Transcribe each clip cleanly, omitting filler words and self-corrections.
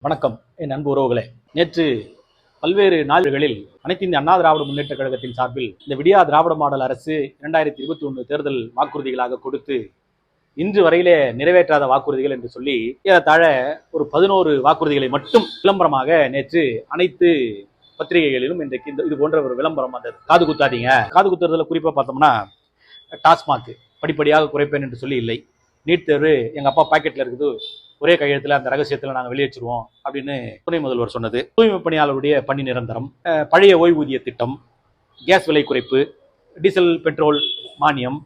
வணக்கம் என் அன்பு உறவுகளே. நேற்று பல்வேறு நாடுகளில் அனைத்து இந்திய அண்ணா திராவிட முன்னேற்ற கழகத்தின் சார்பில் இந்த விடியா திராவிட மாடல் அரசு 2021 தேர்தல் வாக்குறுதிகளாக கொடுத்து இன்று வரையிலே நிறைவேற்றாத வாக்குறுதிகள் என்று சொல்லி ஏறத்தாழ ஒரு 11 வாக்குறுதிகளை மட்டும் விளம்பரமாக நேற்று அனைத்து பத்திரிகைகளிலும் இன்றைக்கு இது போன்ற ஒரு விளம்பரம் வந்தது. காது குத்தாதீங்க. காது குத்துறதுல குறிப்பா பார்த்தோம்னா டாஸ்மாக் படிப்படியாக குறைப்பேன் என்று சொல்லி இல்லை. நீட் தேர்வு எங்க அப்பா பாக்கெட்ல இருக்குது, ஒரே கையெழுத்துல அந்த ரகசியத்துல நாங்கள் வெளியேற்றுவோம் அப்படின்னு துணை முதல்வர் சொன்னது. தூய்மை பணியாளருடைய பணி நிரந்தரம், பழைய ஓய்வூதிய திட்டம், கேஸ் விலை குறைப்பு, டீசல் பெட்ரோல் மானியம்,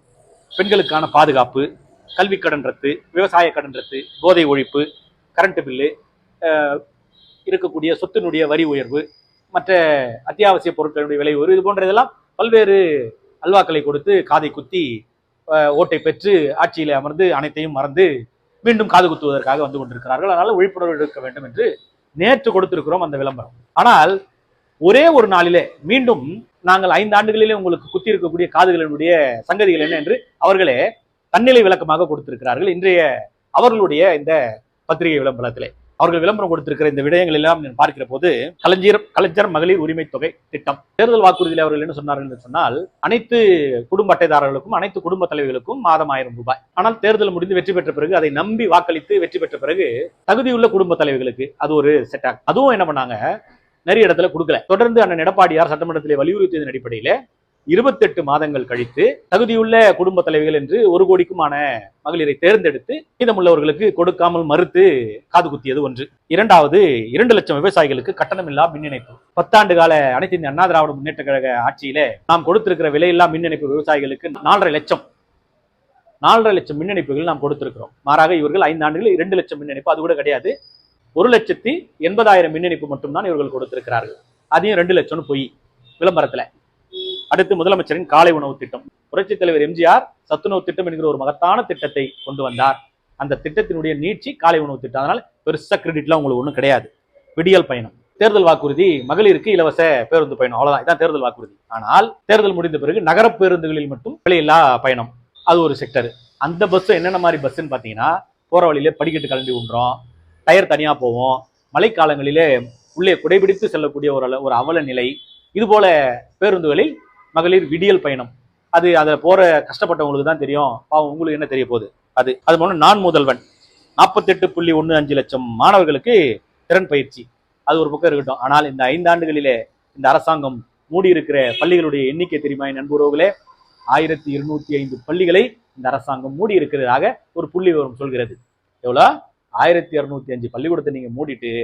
பெண்களுக்கான பாதுகாப்பு, கல்வி கடன் ரத்து, விவசாய கடன் ரத்து, போதை ஒழிப்பு, கரண்ட் பில்லு, இருக்கக்கூடிய சொத்தினுடைய வரி உயர்வு, மற்ற அத்தியாவசிய பொருட்களுடைய விலை உயர்வு, இது போன்ற இதெல்லாம் பல்வேறு அல்வாக்களை கொடுத்து காதை குத்தி ஓட்டை பெற்று ஆட்சியில அமர்ந்து அனைத்தையும் மறந்து மீண்டும் காது குத்துவதற்காக வந்து கொண்டிருக்கிறார்கள். அதனால விழிப்புணர்வு எடுக்க வேண்டும் என்று நேற்று கொடுத்திருக்கிறோம் அந்த விளம்பரம். ஆனால் ஒரே ஒரு நாளிலே மீண்டும் நாங்கள் 5 ஆண்டுகளிலே உங்களுக்கு குத்தி இருக்கக்கூடிய காதுகளினுடைய சங்கதிகள் என்ன என்று அவர்களே தன்னிலை விளக்கமாக கொடுத்திருக்கிறார்கள். இன்றைய அவர்களுடைய இந்த பத்திரிகை விளம்பரத்திலே அவர்கள் விளம்பரம் கொடுத்திருக்கிற இந்த விடயங்கள் எல்லாம் பார்க்கிற போது கலைஞர் மகளிர் உரிமை தொகை திட்டம் தேர்தல் வாக்குறுதியில் அவர்கள் என்ன சொன்னார்கள் என்று சொன்னால், அனைத்து குடும்ப அட்டைதாரர்களுக்கும் அனைத்து குடும்ப தலைவர்களுக்கும் மாதம் 1000 ரூபாய். ஆனால் தேர்தல் முடிந்து வெற்றி பெற்ற பிறகு அதை நம்பி வாக்களித்து வெற்றி பெற்ற பிறகு தகுதியுள்ள குடும்ப தலைவர்களுக்கு அது ஒரு செட்டாக். அதுவும் என்ன பண்ணாங்க, நிறைய இடத்துல கொடுக்கல. தொடர்ந்து அண்ணன் எடப்பாடியார் சட்டமன்றத்திலே வலியுறுத்தியதன் அடிப்படையில 28 மாதங்கள் கழித்து தகுதியுள்ள குடும்ப தலைவர்கள் என்று 1 கோடிக்குமான மகளிரை தேர்ந்தெடுத்து மீதமுள்ளவர்களுக்கு கொடுக்காமல் மறுத்து காது குத்தியது ஒன்று. இரண்டாவது, 2 லட்சம் விவசாயிகளுக்கு கட்டணமில்லா மின் இணைப்பு. 10 ஆண்டு கால அனைத்து இந்திய அண்ணா திராவிட முன்னேற்ற கழக ஆட்சியிலே நாம் கொடுத்திருக்கிற விலையில்லா மின் இணைப்பு விவசாயிகளுக்கு 4.5 லட்சம் மின் இணைப்புகள் நாம் கொடுத்திருக்கிறோம். மாறாக இவர்கள் 5 ஆண்டுகளில் 2 லட்சம் மின் இணைப்பு, அது கூட கிடையாது, 1,80,000 மின் இணைப்பு மட்டும்தான் இவர்கள் கொடுத்திருக்கிறார்கள். அதையும் 2 லட்சம்னு போய் விளம்பரத்துல. அடுத்து முதலமைச்சரின் காலை உணவு திட்டம். புரட்சித் தலைவர் எம்ஜிஆர் சத்துணவு திட்டம் என்கிற ஒரு மகத்தான திட்டத்தை கொண்டு வந்தார். அந்த திட்டத்தினுடைய நீட்சி காலை உணவு திட்டம். அதனால பெருசா கிரெடிட்லாம் உங்களுக்கு ஒன்றும் கிடையாது. விடியல் பயணம். தேர்தல் வாக்குறுதி மகளிருக்கு இலவச பேருந்து பயணம், அவ்வளவுதான். இதான் தேர்தல் வாக்குறுதி. ஆனால் தேர்தல் முடிந்த பிறகு நகர பேருந்துகளில் மட்டும் விலையில்லா பயணம், அது ஒரு செக்டர். அந்த பஸ் என்னென்ன மாதிரி பஸ்ன்னு பாத்தீங்கன்னா, போற வழியிலே படிக்கட்டு கலண்டி உண்றோம், டயர் தனியா போவோம், மழைக்காலங்களிலே உள்ளே குடைபிடித்து செல்லக்கூடிய ஒரு அவல நிலை, இது போல பேருந்துகளில் மகளிர் விடியல் பயணம். அது அதை போற கஷ்டப்பட்டவங்களுக்கு தான் தெரியும், பாவம் உங்களுக்கு என்ன தெரிய போகுது. அது போல நான் முதல்வன் 48.15 லட்சம் மாணவர்களுக்கு திறன் பயிற்சி, அது ஒரு பக்கம் இருக்கட்டும். ஆனால் இந்த 5 ஆண்டுகளிலே இந்த அரசாங்கம் மூடி இருக்கிற பள்ளிகளுடைய எண்ணிக்கை தெரியுமா என் நண்பர்களே? 1205 பள்ளிகளை இந்த அரசாங்கம் மூடி இருக்கிறதாக ஒரு புள்ளி விவரம் சொல்கிறது. எவ்வளவு? 1205 பள்ளிக்கூடத்தை நீங்க மூடிட்டு